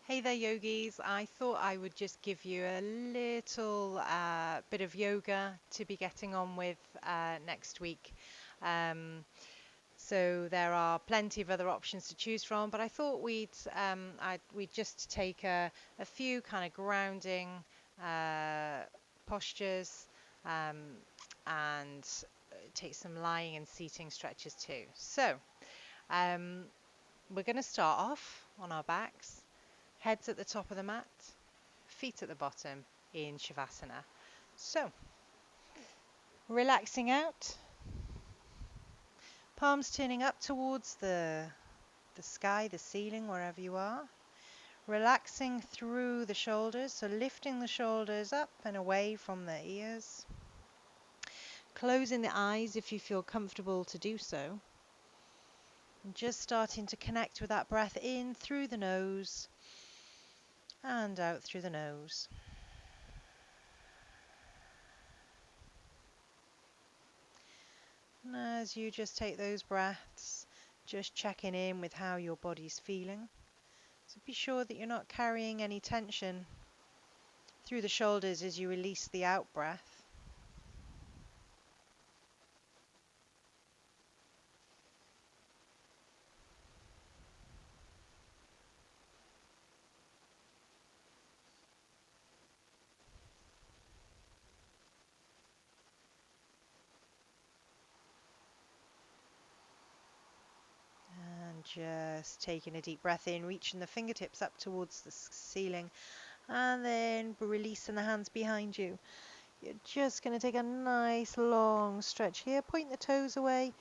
Hey there, yogis. I thought I would just give you a little bit of yoga to be getting on with next week. Um, so there are plenty of other options to choose from, but I thought we'd just take a few kind of grounding uh, postures um, and take some lying and seating stretches too. So um, we're going to start off on our backs. Heads at the top of the mat, feet at the bottom in Shavasana. So, relaxing out, palms turning up towards the sky, the ceiling, wherever you are. Relaxing through the shoulders, so lifting the shoulders up and away from the ears. Closing the eyes if you feel comfortable to do so. And just starting to connect with that breath in through the nose and out through the nose. And as you just take those breaths, just checking in with how your body's feeling. So be sure that you're not carrying any tension through the shoulders as you release the out breath. And just taking a deep breath in, reaching the fingertips up towards the ceiling, and then releasing the hands behind you. You're just going to take a nice long stretch here. Point the toes away,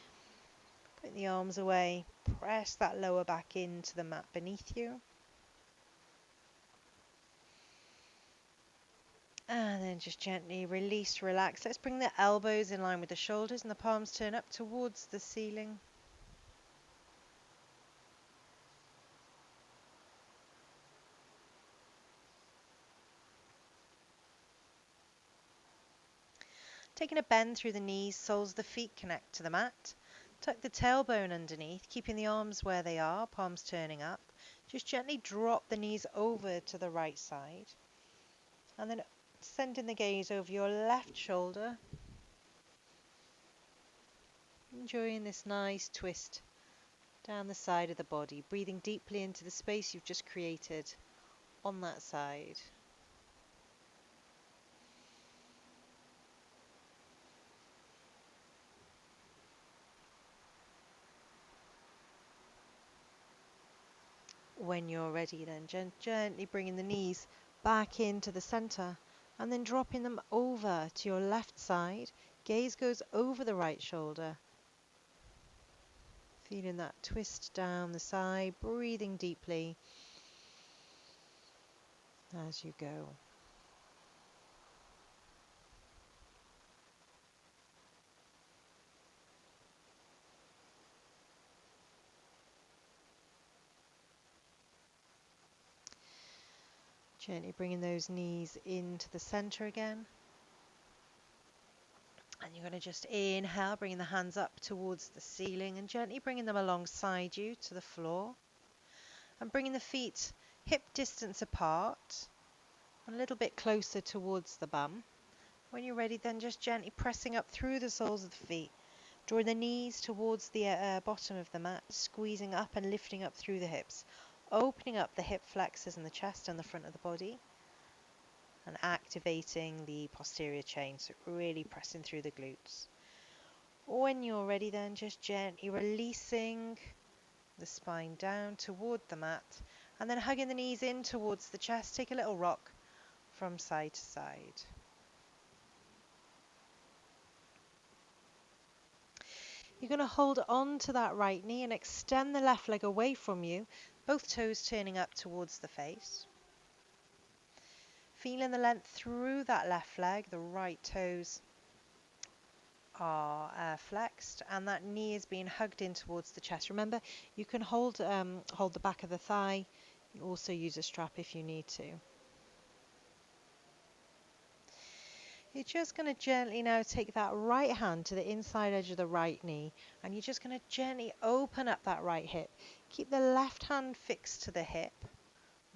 point the arms away, press that lower back into the mat beneath you. And then just gently release, relax. Let's bring the elbows in line with the shoulders and the palms turn up towards the ceiling. Taking a bend through the knees, soles of the feet connect to the mat. Tuck the tailbone underneath, keeping the arms where they are, palms turning up. Just gently drop the knees over to the right side. And then sending the gaze over your left shoulder. Enjoying this nice twist down the side of the body, breathing deeply into the space you've just created on that side. When you're ready, then gently bringing the knees back into the center and then dropping them over to your left side. Gaze goes over the right shoulder. Feeling that twist down the side, breathing deeply as you go. Gently bringing those knees into the center again. And you're going to just inhale, bringing the hands up towards the ceiling and gently bringing them alongside you to the floor. And bringing the feet hip distance apart, a little bit closer towards the bum. When you're ready, then just gently pressing up through the soles of the feet, drawing the knees towards the bottom of the mat, squeezing up and lifting up through the hips, opening up the hip flexors and the chest and the front of the body, and activating the posterior chain, so really pressing through the glutes. When you're ready, then just gently releasing the spine down toward the mat, and then hugging the knees in towards the chest. Take a little rock from side to side. You're going to hold on to that right knee and extend the left leg away from you, both toes turning up towards the face. Feeling the length through that left leg, the right toes are flexed and that knee is being hugged in towards the chest. Remember, you can hold the back of the thigh. You can also use a strap if you need to. You're just going to gently now take that right hand to the inside edge of the right knee and you're just going to gently open up that right hip. Keep the left hand fixed to the hip,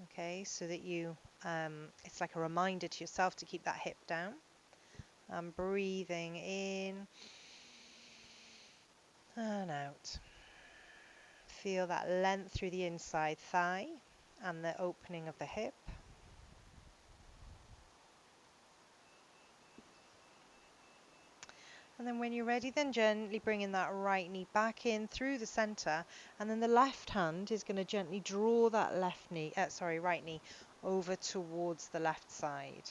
Okay, so that you, it's like a reminder to yourself to keep that hip down. And breathing in and out. Feel that length through the inside thigh and the opening of the hip. And then when you're ready, then gently bringing that right knee back in through the center, and then the left hand is going to gently draw that right knee over towards the left side.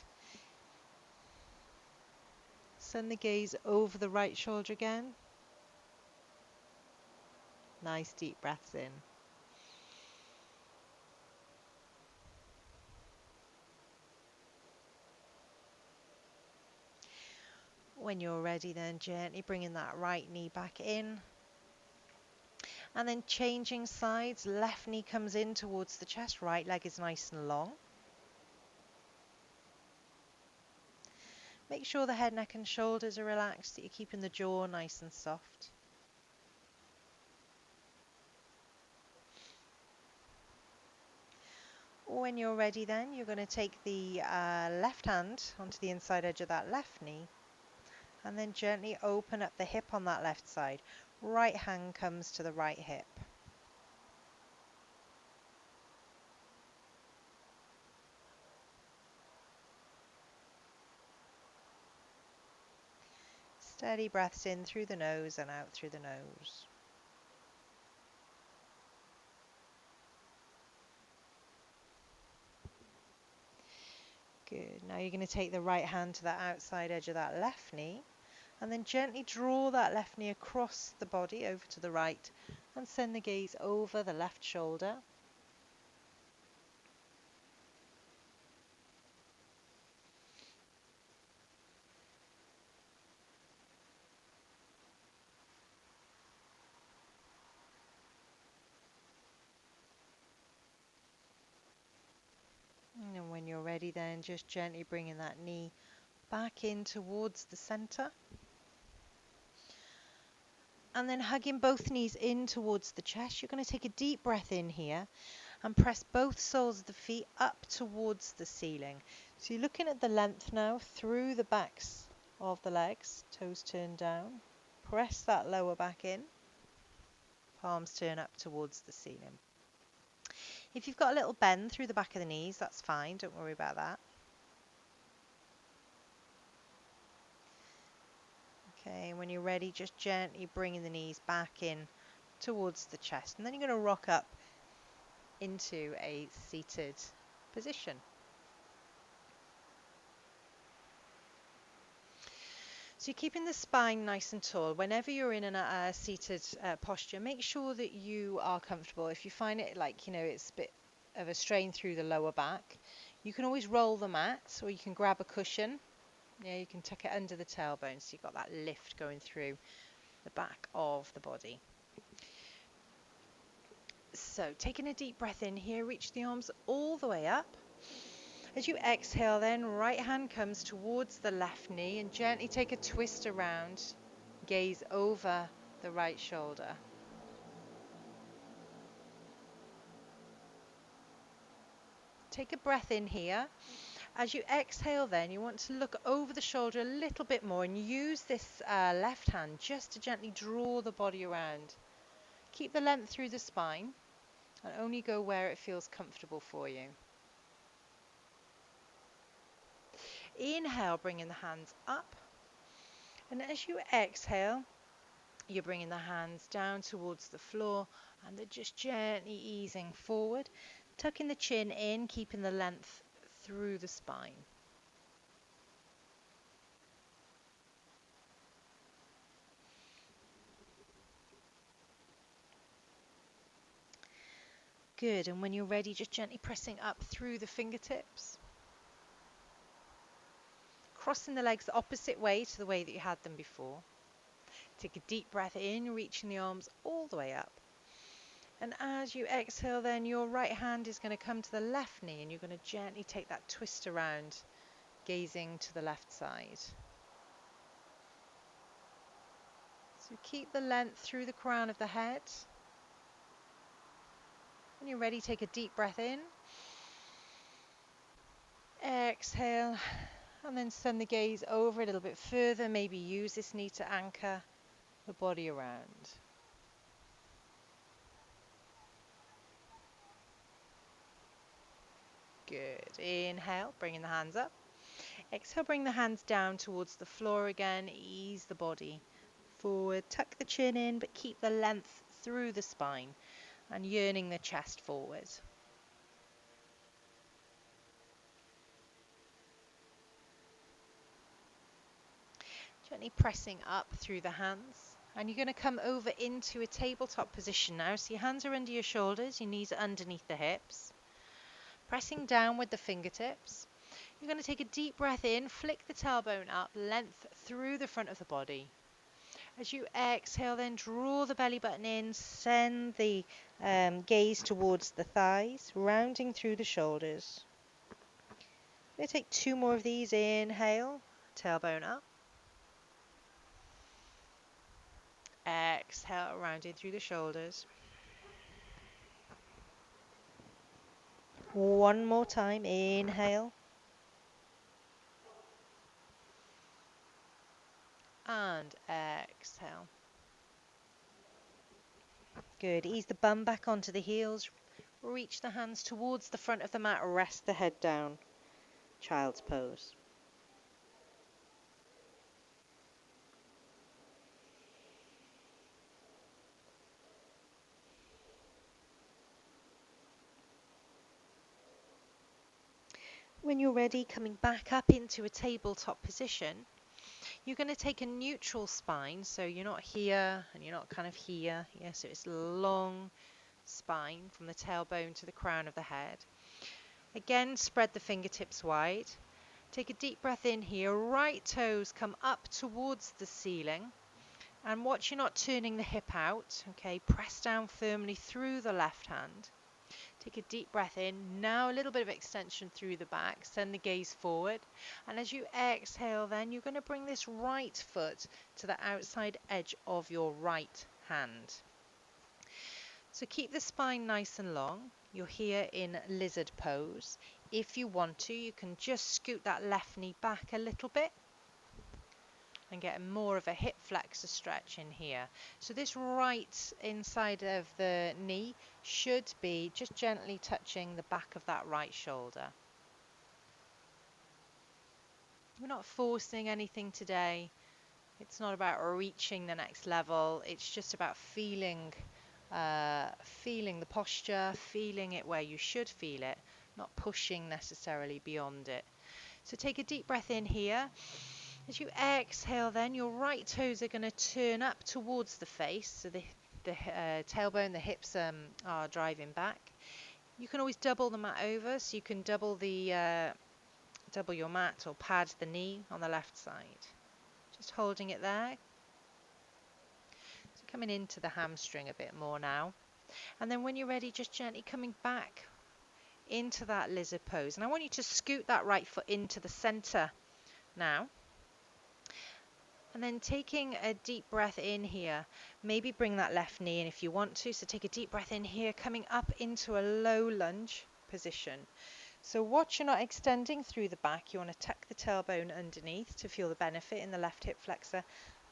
Send the gaze over the right shoulder again. Nice deep breaths in. When you're ready, then gently bringing that right knee back in. And then changing sides, left knee comes in towards the chest, right leg is nice and long. Make sure the head, neck and shoulders are relaxed, that you're keeping the jaw nice and soft. When you're ready then, you're going to take the left hand onto the inside edge of that left knee and then gently open up the hip on that left side. Right hand comes to the right hip. Steady breaths in through the nose and out through the nose. Good. Now you're going to take the right hand to the outside edge of that left knee and then gently draw that left knee across the body over to the right and send the gaze over the left shoulder. And when you're ready then, just gently bringing that knee back in towards the center. And then hugging both knees in towards the chest. You're going to take a deep breath in here and press both soles of the feet up towards the ceiling. So you're looking at the length now through the backs of the legs, toes turned down. Press that lower back in, palms turn up towards the ceiling. If you've got a little bend through the back of the knees, that's fine, don't worry about that. Okay, when you're ready, just gently bringing the knees back in towards the chest. And then you're going to rock up into a seated position. So you're keeping the spine nice and tall. Whenever you're in a seated posture, make sure that you are comfortable. If you find it like, it's a bit of a strain through the lower back, you can always roll the mat or you can grab a cushion. Yeah, you can tuck it under the tailbone so you've got that lift going through the back of the body. So taking a deep breath in here, reach the arms all the way up. As you exhale then, right hand comes towards the left knee and gently take a twist around, gaze over the right shoulder. Take a breath in here. As you exhale then, you want to look over the shoulder a little bit more and use this left hand just to gently draw the body around. Keep the length through the spine and only go where it feels comfortable for you. Inhale, bringing the hands up. And as you exhale, you're bringing the hands down towards the floor and they're just gently easing forward, tucking the chin in, keeping the length through the spine. Good, and when you're ready, just gently pressing up through the fingertips. Crossing the legs the opposite way to the way that you had them before. Take a deep breath in, reaching the arms all the way up. And as you exhale then, your right hand is going to come to the left knee and you're going to gently take that twist around, gazing to the left side. So keep the length through the crown of the head. When you're ready, take a deep breath in Exhale, and then send the gaze over a little bit further. Maybe use this knee to anchor the body around. Good. Inhale, bringing the hands up. Exhale, bring the hands down towards the floor again. Ease the body forward. Tuck the chin in, but keep the length through the spine and yearning the chest forward. Gently pressing up through the hands. And you're going to come over into a tabletop position now. So your hands are under your shoulders, your knees are underneath the hips. Pressing down with the fingertips. You're going to take a deep breath in, flick the tailbone up, length through the front of the body. As you exhale, then draw the belly button in, send the gaze towards the thighs, rounding through the shoulders. I'm going to take 2 more of these. Inhale, tailbone up. Exhale, rounding through the shoulders. One more time. Inhale. And exhale. Good. Ease the bum back onto the heels. Reach the hands towards the front of the mat. Rest the head down. Child's pose. When you're ready, coming back up into a tabletop position, you're going to take a neutral spine. So you're not here and you're not kind of here. Yeah, so it's a long spine from the tailbone to the crown of the head. Again, spread the fingertips wide. Take a deep breath in here. Right toes come up towards the ceiling. And watch you're not turning the hip out. Okay, press down firmly through the left hand. Take a deep breath in. Now a little bit of extension through the back. Send the gaze forward. And as you exhale, then you're going to bring this right foot to the outside edge of your right hand. So keep the spine nice and long. You're here in lizard pose. If you want to, you can just scoot that left knee back a little bit and get more of a hip flexor stretch in here. So this right inside of the knee should be just gently touching the back of that right shoulder. We're not forcing anything today. It's not about reaching the next level. It's just about feeling the posture, feeling it where you should feel it, not pushing necessarily beyond it. So take a deep breath in here. As you exhale, then your right toes are going to turn up towards the face, so the tailbone, the hips are driving back. You can always double the mat over, so you can double your mat or pad the knee on the left side. Just holding it there. So coming into the hamstring a bit more now. And then when you're ready, just gently coming back into that lizard pose. And I want you to scoot that right foot into the center now. And then taking a deep breath in here, maybe bring that left knee in if you want to. So take a deep breath in here, coming up into a low lunge position. So watch you're not extending through the back. You want to tuck the tailbone underneath to feel the benefit in the left hip flexor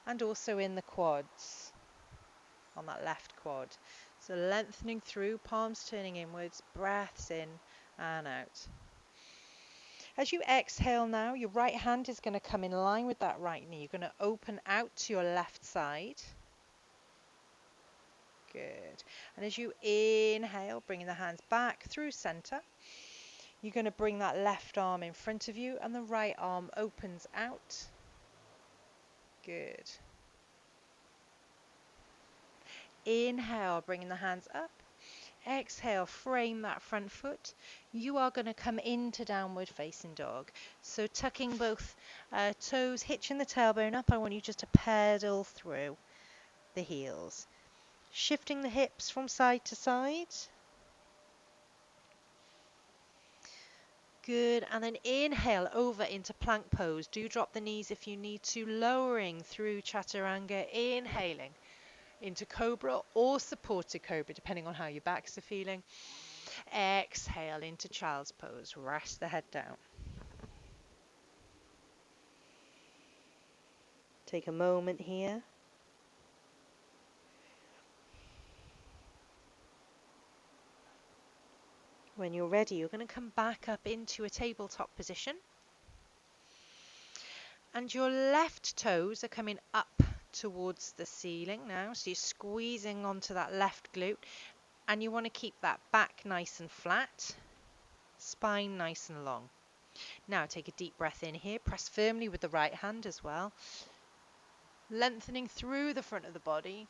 and also in the quads, on that left quad. So lengthening through, palms turning inwards, breaths in and out. As you exhale now, your right hand is going to come in line with that right knee. You're going to open out to your left side. Good. And as you inhale, bringing the hands back through center, you're going to bring that left arm in front of you and the right arm opens out. Good. Inhale, bringing the hands up. Exhale, frame that front foot. You are going to come into downward facing dog. So tucking both toes, hitching the tailbone up. I want you just to pedal through the heels. Shifting the hips from side to side. Good. And then inhale over into plank pose. Do drop the knees if you need to. Lowering through chaturanga. Inhaling into cobra or supported cobra, depending on how your backs are feeling. Exhale into child's pose. Rest the head down. Take a moment here. When you're ready, you're going to come back up into a tabletop position. And your left toes are coming up towards the ceiling now. So you're squeezing onto that left glute. And you want to keep that back nice and flat, spine nice and long. Now take a deep breath in here. Press firmly with the right hand as well. Lengthening through the front of the body.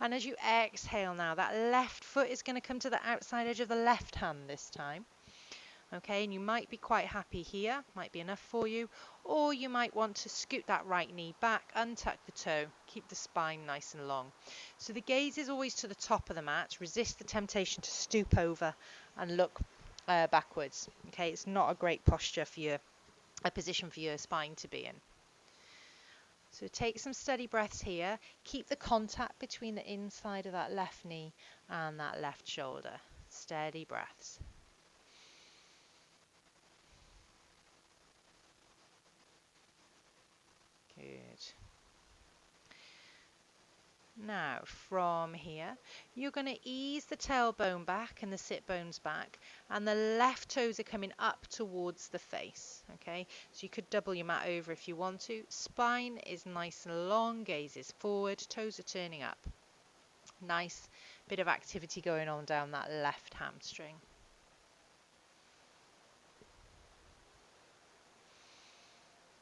And as you exhale now, that left foot is going to come to the outside edge of the left hand this time. Okay, and you might be quite happy here, might be enough for you, or you might want to scoot that right knee back, untuck the toe, keep the spine nice and long. So the gaze is always to the top of the mat. Resist the temptation to stoop over and look backwards. Okay, it's not a great posture for a position for your spine to be in. So take some steady breaths here. Keep the contact between the inside of that left knee and that left shoulder. Steady breaths. Good. Now, from here, you're going to ease the tailbone back and the sit bones back, and the left toes are coming up towards the face. Okay, so you could double your mat over if you want to. Spine is nice and long, gaze is forward, toes are turning up. Nice bit of activity going on down that left hamstring.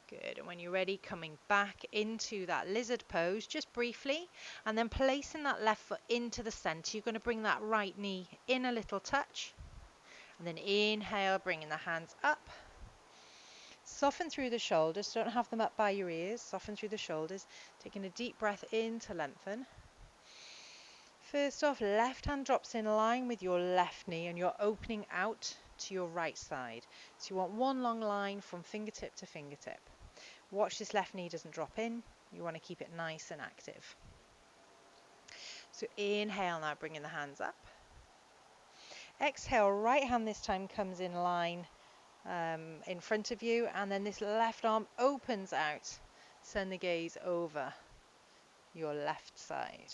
Good, and when you're ready, coming back into that lizard pose just briefly, and then placing that left foot into the center. You're going to bring that right knee in a little touch, and then inhale, bringing the hands up. Soften through the shoulders, don't have them up by your ears, soften through the shoulders, taking a deep breath in to lengthen. First off, left hand drops in line with your left knee, and you're opening out to your right side. So you want one long line from fingertip to fingertip. Watch this left knee doesn't drop in. You want to keep it nice and active. So inhale now, bringing the hands up. Exhale, right hand this time comes in line in front of you, and then this left arm opens out. Send the gaze over your left side.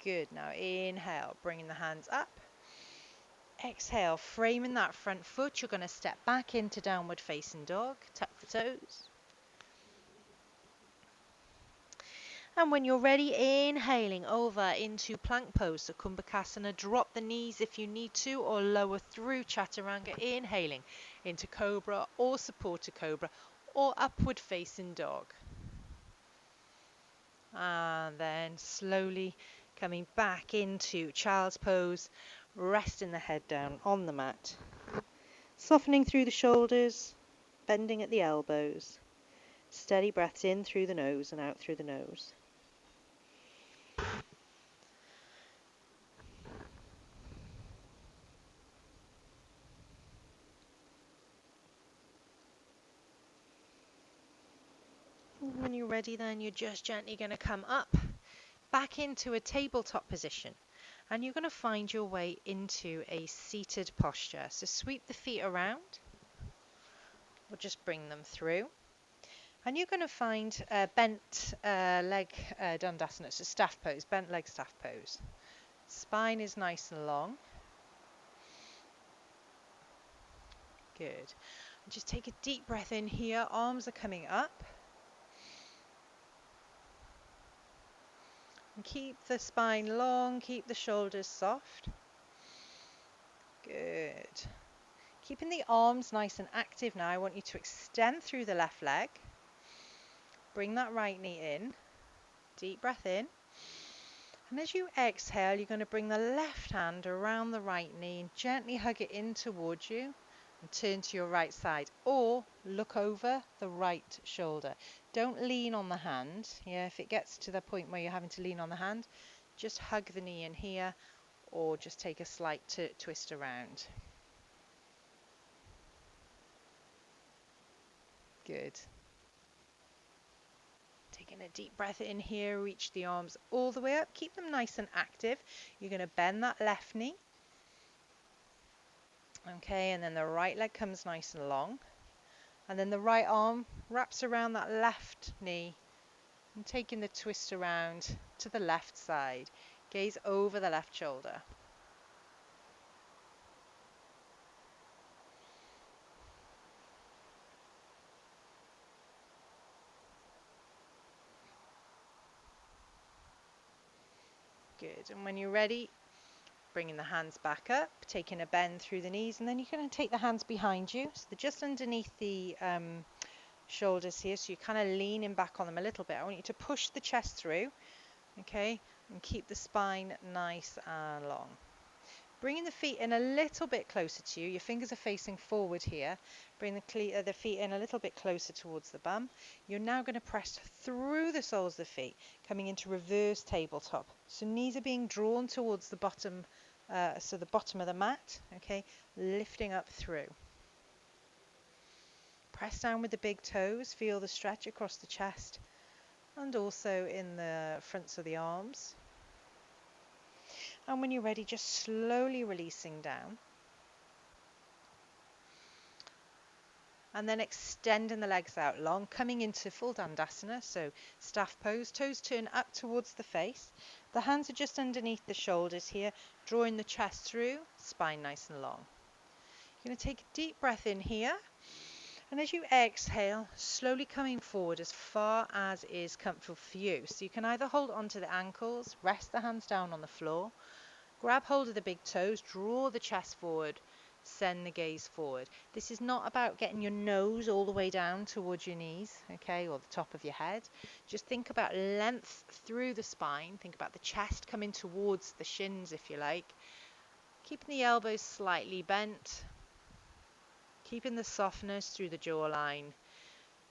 Good, now inhale, bringing the hands up. Exhale, framing that front foot, you're going to step back into downward facing dog, tuck the toes. And when you're ready, inhaling over into plank pose, so Kumbhakasana, drop the knees if you need to, or lower through Chaturanga, inhaling into Cobra or supported Cobra or upward facing dog. And then slowly coming back into child's pose, resting the head down on the mat. Softening through the shoulders, bending at the elbows. Steady breaths in through the nose and out through the nose. When you're ready, then you're just gently going to come up, back into a tabletop position. And you're going to find your way into a seated posture. So sweep the feet around, or just bring them through. And you're going to find a bent leg Dandasana, so staff pose, bent leg staff pose. Spine is nice and long. Good. Just take a deep breath in here, arms are coming up. And keep the spine long, keep the shoulders soft. Good. Keeping the arms nice and active now, I want you to extend through the left leg. Bring that right knee in. Deep breath in. And as you exhale, you're going to bring the left hand around the right knee and gently hug it in towards you and turn to your right side, or look over the right shoulder. Don't lean on the hand. Yeah, if it gets to the point where you're having to lean on the hand, just hug the knee in here, or just take a slight twist around. Good. Taking a deep breath in here, reach the arms all the way up. Keep them nice and active. You're going to bend that left knee. Okay, and then the right leg comes nice and long. And then the right arm wraps around that left knee and taking the twist around to the left side. Gaze over the left shoulder. Good. And when you're ready, bringing the hands back up, taking a bend through the knees, and then you're going to take the hands behind you. So they're just underneath the shoulders here, so you're kind of leaning back on them a little bit. I want you to push the chest through, okay, and keep the spine nice and long. Bringing the feet in a little bit closer to you. Your fingers are facing forward here. Bring the feet in a little bit closer towards the bum. You're now going to press through the soles of the feet, coming into reverse tabletop. So knees are being drawn towards the bottom, so the bottom of the mat, okay, lifting up through. Press down with the big toes. Feel the stretch across the chest and also in the fronts of the arms. And when you're ready, just slowly releasing down. And then extending the legs out long, coming into full Dandasana, so staff pose, toes turn up towards the face. The hands are just underneath the shoulders here, drawing the chest through, spine nice and long. You're going to take a deep breath in here. And as you exhale, slowly coming forward as far as is comfortable for you. So you can either hold onto the ankles, rest the hands down on the floor, grab hold of the big toes, draw the chest forward, send the gaze forward. This is not about getting your nose all the way down towards your knees, okay, or the top of your head. Just think about length through the spine. Think about the chest coming towards the shins, if you like. Keeping the elbows slightly bent. Keeping the softness through the jawline.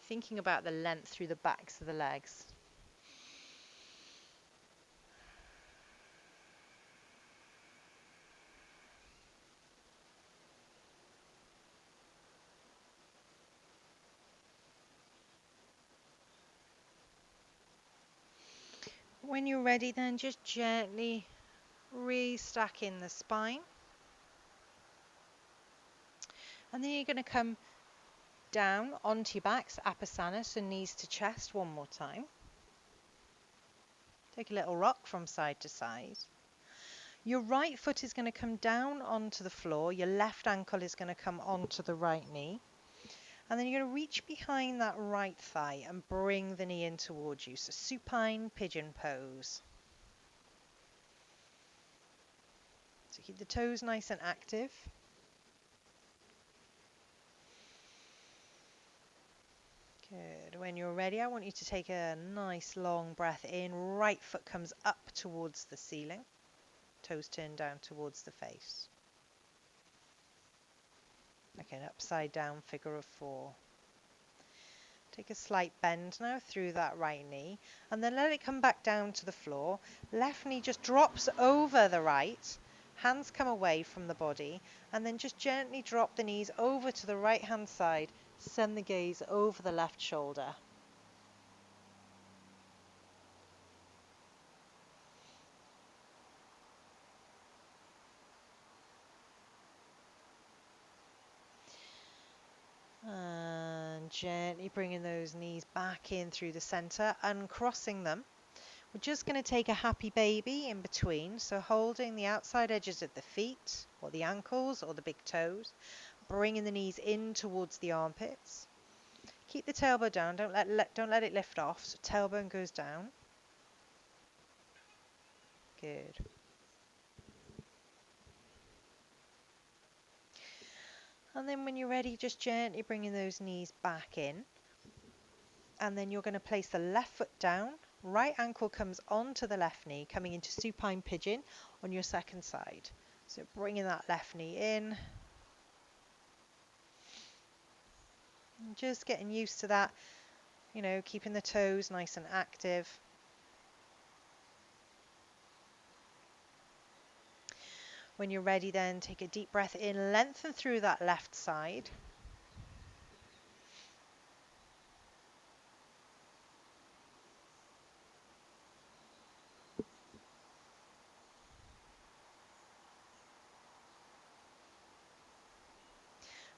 Thinking about the length through the backs of the legs. When you're ready, then just gently restacking the spine. And then you're going to come down onto your backs, Apasana, so knees to chest one more time. Take a little rock from side to side. Your right foot is going to come down onto the floor. Your left ankle is going to come onto the right knee. And then you're going to reach behind that right thigh and bring the knee in towards you. So supine pigeon pose. So keep the toes nice and active. Good. When you're ready, I want you to take a nice long breath in. Right foot comes up towards the ceiling. Toes turn down towards the face. Like an upside down figure of four. Take a slight bend now through that right knee and then let it come back down to the floor. Left knee just drops over the right. Hands come away from the body and then just gently drop the knees over to the right hand side. Send the gaze over the left shoulder. And gently bringing those knees back in through the center, uncrossing them. We're just going to take a happy baby in between, so holding the outside edges of the feet or the ankles or the big toes, bringing the knees in towards the armpits. Keep the tailbone down, don't let it lift off, so tailbone goes down. Good. And then when you're ready, just gently bringing those knees back in. And then you're going to place the left foot down. Right ankle comes onto the left knee, coming into supine pigeon on your second side. So bringing that left knee in. And just getting used to that, keeping the toes nice and active. When you're ready then, take a deep breath in, lengthen through that left side.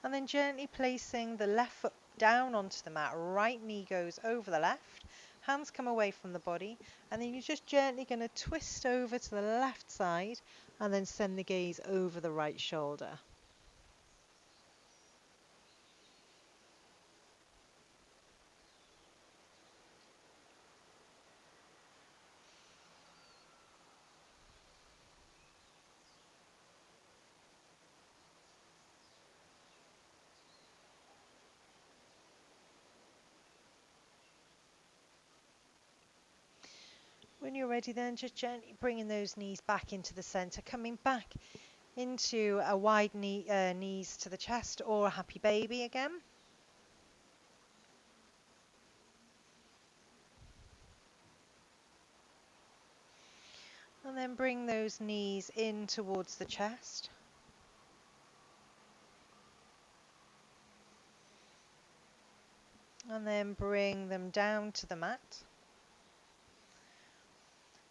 And then gently placing the left foot down onto the mat. Right knee goes over the left. Hands come away from the body. And then you're just gently going to twist over to the left side and then send the gaze over the right shoulder. When you're ready then, just gently bringing those knees back into the center, coming back into a wide knees to the chest or a happy baby again. And then bring those knees in towards the chest. And then bring them down to the mat.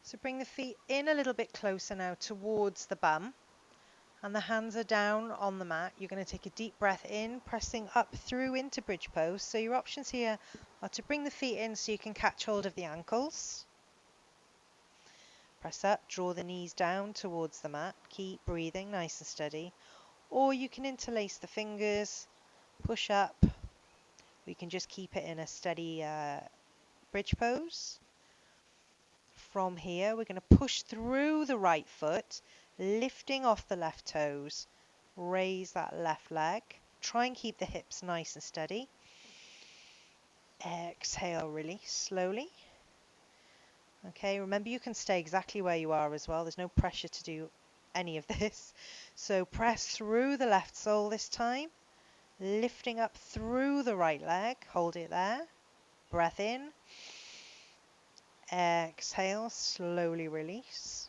So bring the feet in a little bit closer now towards the bum. And the hands are down on the mat. You're going to take a deep breath in, pressing up through into bridge pose. So your options here are to bring the feet in so you can catch hold of the ankles. Press up, draw the knees down towards the mat. Keep breathing nice and steady. Or you can interlace the fingers, push up. We can just keep it in a steady bridge pose. From here, we're going to push through the right foot, lifting off the left toes. Raise that left leg. Try and keep the hips nice and steady. Exhale, release slowly. Okay, remember you can stay exactly where you are as well. There's no pressure to do any of this. So press through the left sole this time, lifting up through the right leg. Hold it there. Breath in. Exhale, slowly release.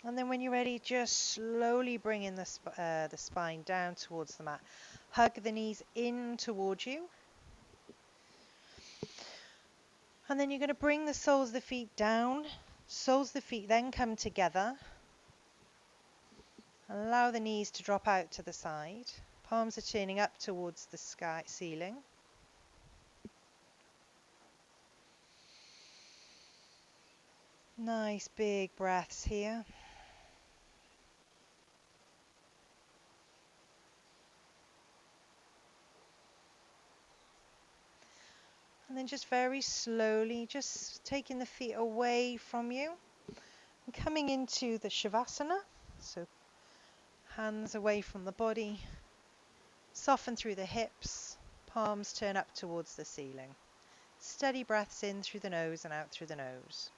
And then when you're ready, just slowly bring in the spine down towards the mat. Hug the knees in towards you. And then you're going to bring the soles of the feet down. Soles of the feet then come together. Allow the knees to drop out to the side. Palms are turning up towards the sky ceiling. Nice big breaths here. And then just very slowly, just taking the feet away from you and coming into the Shavasana. So hands away from the body. Soften through the hips. Palms turn up towards the ceiling. Steady breaths in through the nose and out through the nose.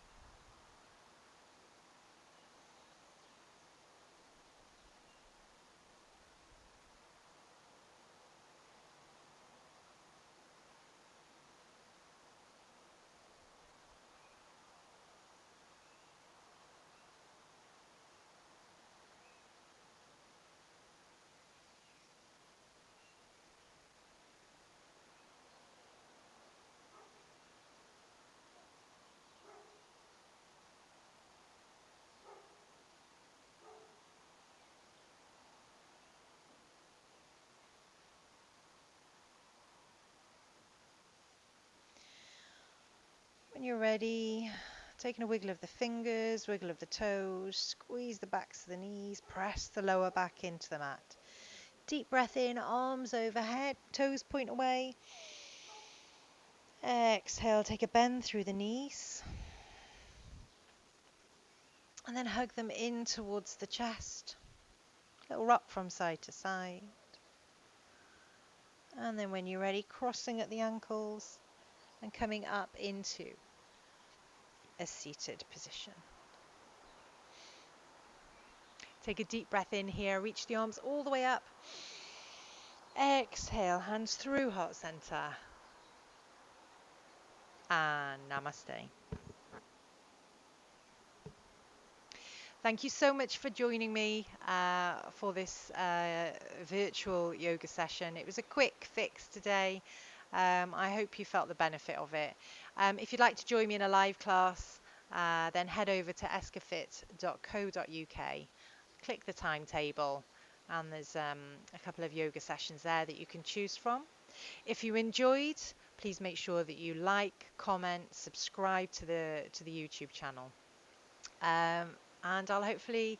When you're ready, taking a wiggle of the fingers, wiggle of the toes, squeeze the backs of the knees, press the lower back into the mat. Deep breath in, arms overhead, toes point away. Exhale, take a bend through the knees. And then hug them in towards the chest. Little rock from side to side. And then when you're ready, crossing at the ankles and coming up into a seated position. Take a deep breath in here, reach the arms all the way up. Exhale, hands through heart center. And namaste. Thank you so much for joining me for this virtual yoga session. It was a quick fix today. I hope you felt the benefit of it. If you'd like to join me in a live class, then head over to escafit.co.uk, click the timetable, and there's a couple of yoga sessions there that you can choose from. If you enjoyed, please make sure that you like, comment, subscribe to the YouTube channel. And I'll hopefully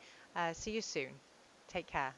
see you soon. Take care.